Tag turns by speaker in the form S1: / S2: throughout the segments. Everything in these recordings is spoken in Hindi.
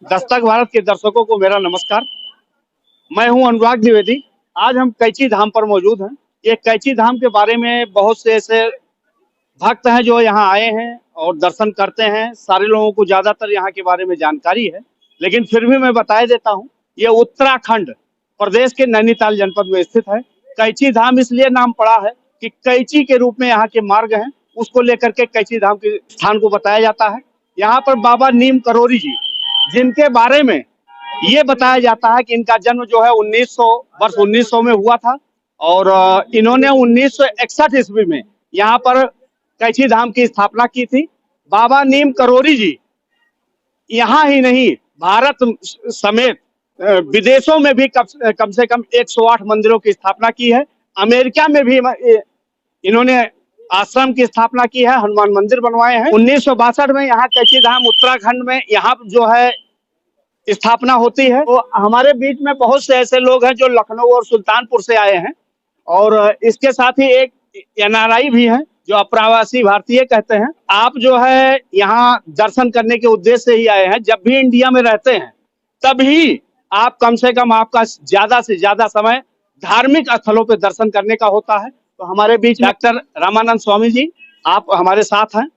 S1: दस्तक भारत के दर्शकों को मेरा नमस्कार। मैं हूं अनुराग द्विवेदी। आज हम कैची धाम पर मौजूद हैं। ये कैची धाम के बारे में बहुत से ऐसे भक्त हैं जो यहाँ आए हैं और दर्शन करते हैं। सारे लोगों को ज्यादातर यहाँ के बारे में जानकारी है, लेकिन फिर भी मैं बता देता हूँ। ये उत्तराखंड प्रदेश के नैनीताल जनपद में स्थित है। कैची धाम इसलिए नाम पड़ा है कि कैची के रूप में यहाँ के मार्ग हैं, उसको लेकर के कैची धाम के स्थान को बताया जाता है। यहाँ पर बाबा नीम करोली जी, जिनके बारे में ये बताया जाता है कि इनका जन्म जो है 1900 में हुआ था और इन्होंने 1961 ईस्वी में यहाँ पर कैची धाम की स्थापना की थी। बाबा नीम करोली जी यहाँ ही नहीं, भारत समेत विदेशों में भी कम से कम 108 मंदिरों की स्थापना की है। अमेरिका में भी इन्होंने आश्रम की स्थापना की है, हनुमान मंदिर बनवाए हैं। 1962 में यहाँ कैची धाम उत्तराखंड में यहाँ जो है स्थापना होती है। तो हमारे बीच में बहुत से ऐसे लोग हैं जो लखनऊ और सुल्तानपुर से आए हैं और इसके साथ ही एक एनआरआई भी हैं जो अप्रवासी भारतीय कहते हैं। आप जो है यहाँ दर्शन करने के उद्देश्य से ही आए हैं। जब भी इंडिया में रहते हैं तभी आप कम से कम आपका ज्यादा से ज्यादा समय धार्मिक स्थलों पर दर्शन करने का होता है। तो हमारे बीच डॉक्टर रामानंद स्वामी जी आप हमारे साथ हैं।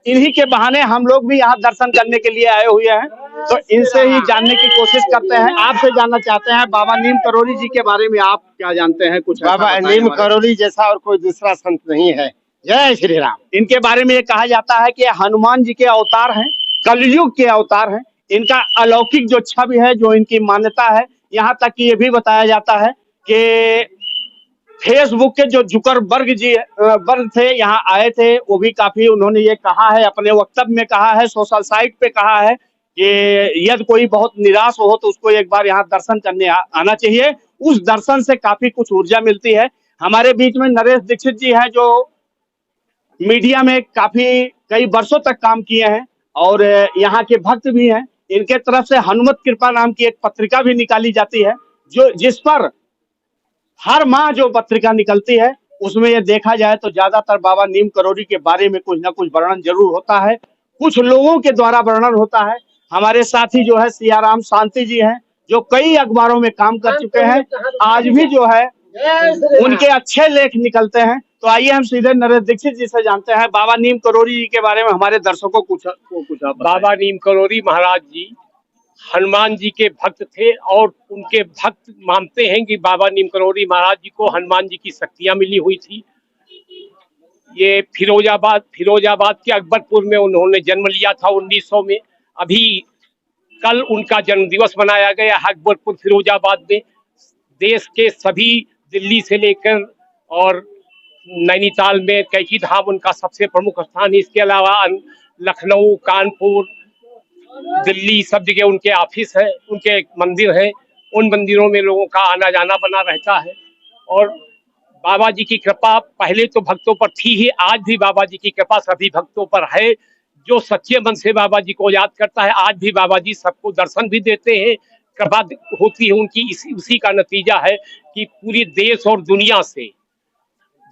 S1: इन्हीं के बहाने हम लोग भी यहाँ दर्शन करने के लिए आए हुए हैं, तो इनसे ही जानने की कोशिश करते हैं। आपसे जानना चाहते हैं बाबा नीम करोली जी के बारे में आप क्या जानते हैं? कुछ
S2: बाबा नीम करोली जैसा और कोई दूसरा संत नहीं है। जय श्री राम।
S1: इनके बारे में ये कहा जाता है कि हनुमान जी के अवतार हैं, कलयुग के अवतार हैं। इनका अलौकिक जो छवि है, जो इनकी मान्यता है, यहाँ तक कि ये भी बताया जाता है कि फेसबुक के जो जुकरबर्ग जी वर्ग थे यहाँ आए थे, वो भी काफी उन्होंने ये कहा है, अपने वक्तव्य में कहा है, सोशल साइट पे कहा है कि यदि कोई बहुत निराश हो तो उसको एक बार यहाँ दर्शन करने आना चाहिए। उस दर्शन से काफी कुछ ऊर्जा मिलती है। हमारे बीच में नरेश दीक्षित जी हैं जो मीडिया में काफी कई वर्षों तक काम किए हैं और यहाँ के भक्त भी हैं। इनके तरफ से हनुमत कृपा नाम की एक पत्रिका भी निकाली जाती है, जो जिस पर हर माह जो पत्रिका निकलती है उसमें ये देखा जाए तो ज्यादातर बाबा नीम करोली के बारे में कुछ ना कुछ वर्णन जरूर होता है, कुछ लोगों के द्वारा वर्णन होता है। हमारे साथी जो है सियाराम शांति जी हैं जो कई अखबारों में काम कर चुके हैं, आज भी जो है उनके अच्छे लेख निकलते हैं। तो आइए हम सीधे नरेश दीक्षित जी से जानते हैं बाबा नीम करोली जी के बारे में। हमारे दर्शकों को कुछ
S3: बाबा नीम करोली महाराज जी हनुमान जी के भक्त थे और उनके भक्त मानते हैं कि बाबा नीम करोली महाराज जी को हनुमान जी की शक्तियां मिली हुई थी। ये फिरोजाबाद के अकबरपुर में उन्होंने जन्म लिया था 1900 में। अभी कल उनका जन्म दिवस मनाया गया अकबरपुर फिरोजाबाद में। देश के सभी दिल्ली से लेकर और नैनीताल में कैची धाम उनका सबसे प्रमुख स्थान है। इसके अलावा लखनऊ, कानपुर, दिल्ली सब जगह उनके ऑफिस है, उनके मंदिर हैं। उन मंदिरों में लोगों का आना जाना बना रहता है और बाबा जी की कृपा पहले तो भक्तों पर थी ही, आज भी बाबा जी की कृपा सभी भक्तों पर है। जो सच्चे मन से बाबा जी को याद करता है, आज भी बाबा जी सबको दर्शन भी देते हैं, कृपा होती है उनकी। उसी का नतीजा है कि पूरी देश और दुनिया से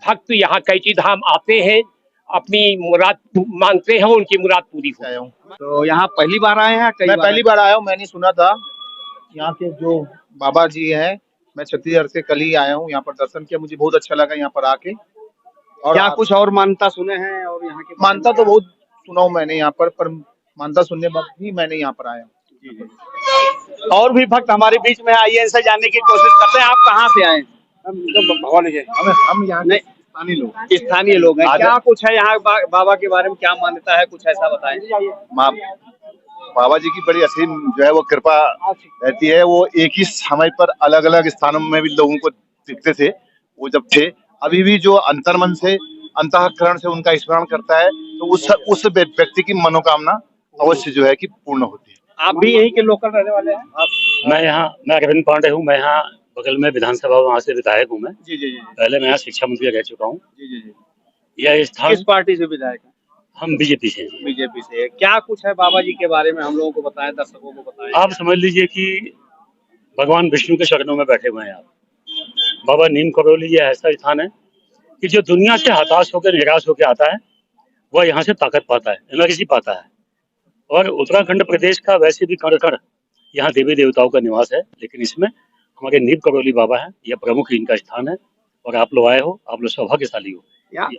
S3: भक्त यहाँ कैची धाम आते हैं, अपनी मुराद मांगते हैं, उनकी मुराद पूरी हो।
S1: तो यहाँ पहली बार आए हैं?
S2: मैं पहली बार आया हूँ। मैंने सुना था यहाँ के जो बाबा जी हैं, मैं छत्तीसगढ़ से कल ही आया हूँ, यहाँ पर दर्शन किया, मुझे बहुत अच्छा लगा यहाँ पर आके। और
S1: क्या कुछ और मान्यता सुने हैं? और यहाँ की
S2: मानता तो बहुत सुना हूँ मैंने यहाँ पर मानता सुनने बाद ही मैंने यहाँ पर आया।
S1: और भी भक्त हमारे बीच में आइए, इनसे जानने की कोशिश करते हैं। आप कहाँ से आए?
S2: हम यहाँ
S1: स्थानीय लोग हैं। क्या कुछ है यहाँ बाबा के बारे में, क्या मान्यता है, कुछ ऐसा बताएं।
S4: बाबा जी की बड़ी असीम जो है वो कृपा रहती है। वो एक ही समय पर अलग अलग स्थानों में भी लोगों को दिखते थे। वो जब थे, अभी भी जो अंतर्मन से अंतःकरण से उनका स्मरण करता है तो उस व्यक्ति की मनोकामना अवश्य जो है कि पूर्ण होती है।
S1: आप भी यही के लोकल रहने वाले हैं?
S5: मैं अरविंद पांडे हूँ। मैं यहाँ बगल में विधानसभा, वहाँ से विधायक हूँ मैं।
S1: जी जी जी।
S5: पहले मैं यहाँ शिक्षा मंत्री रह चुका हूँ।
S1: जी जी जी।
S5: यह स्थान
S1: किस पार्टी से विधायक है?
S5: हम बीजेपी से।
S1: बीजेपी से। क्या कुछ है बाबा जी के बारे में, हम लोगों को बताएं, दर्शकों को बताएं।
S5: आप समझ लीजिए कि भगवान विष्णु के शरणों में बैठे हुए हैं आप। बाबा नीम करोली ये ऐसा स्थान है कि जो दुनिया से हताश होकर, निराश होकर आता है, वह यहाँ से ताकत पाता है, एनर्जी पाता है। और उत्तराखंड प्रदेश का वैसे भी कण कण यहाँ देवी देवताओं का निवास है, लेकिन इसमें हमारे नीम करौली बाबा हैं, यह प्रमुख इनका स्थान है। और आप लोग आए हो, आप लोग सौभाग्यशाली हो।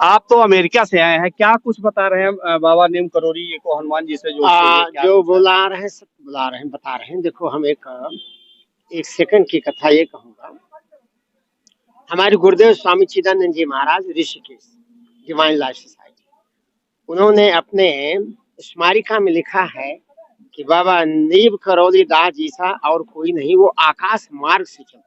S1: आप तो अमेरिका से आए हैं, क्या कुछ बता रहे हैं बाबा नीम करोली को हनुमान जी से जो
S6: जो बुला रहे हैं सब बुला रहे हैं, बता रहे हैं। देखो हम एक सेकंड की कथा ये कहूंगा। हमारे गुरुदेव स्वामी चिदानंद जी महाराज ऋषिकेश डिवाइन लाइफ सोसाइटी, उन्होंने अपने स्मारिका में लिखा है कि बाबा नीम करौली दास जी सा और कोई नहीं, वो आकाश मार्ग से चलते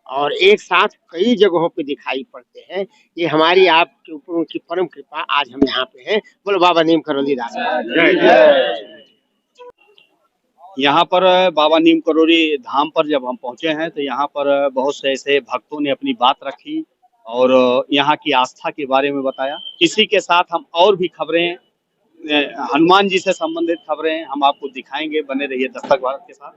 S6: और एक साथ कई जगहों पे दिखाई पड़ते हैं। ये हमारी आपके ऊपर उनकी परम कृपा, आज हम यहाँ पे हैं। बोलो बाबा नीम करौली दास।
S1: यहाँ पर बाबा नीम करोली धाम पर जब हम पहुंचे हैं तो यहाँ पर बहुत से ऐसे भक्तों ने अपनी बात रखी और यहाँ की आस्था के बारे में बताया। इसी के साथ हम और भी खबरें, हनुमान जी से संबंधित खबरें हम आपको दिखाएंगे। बने रहिए दस्तक भारत के साथ।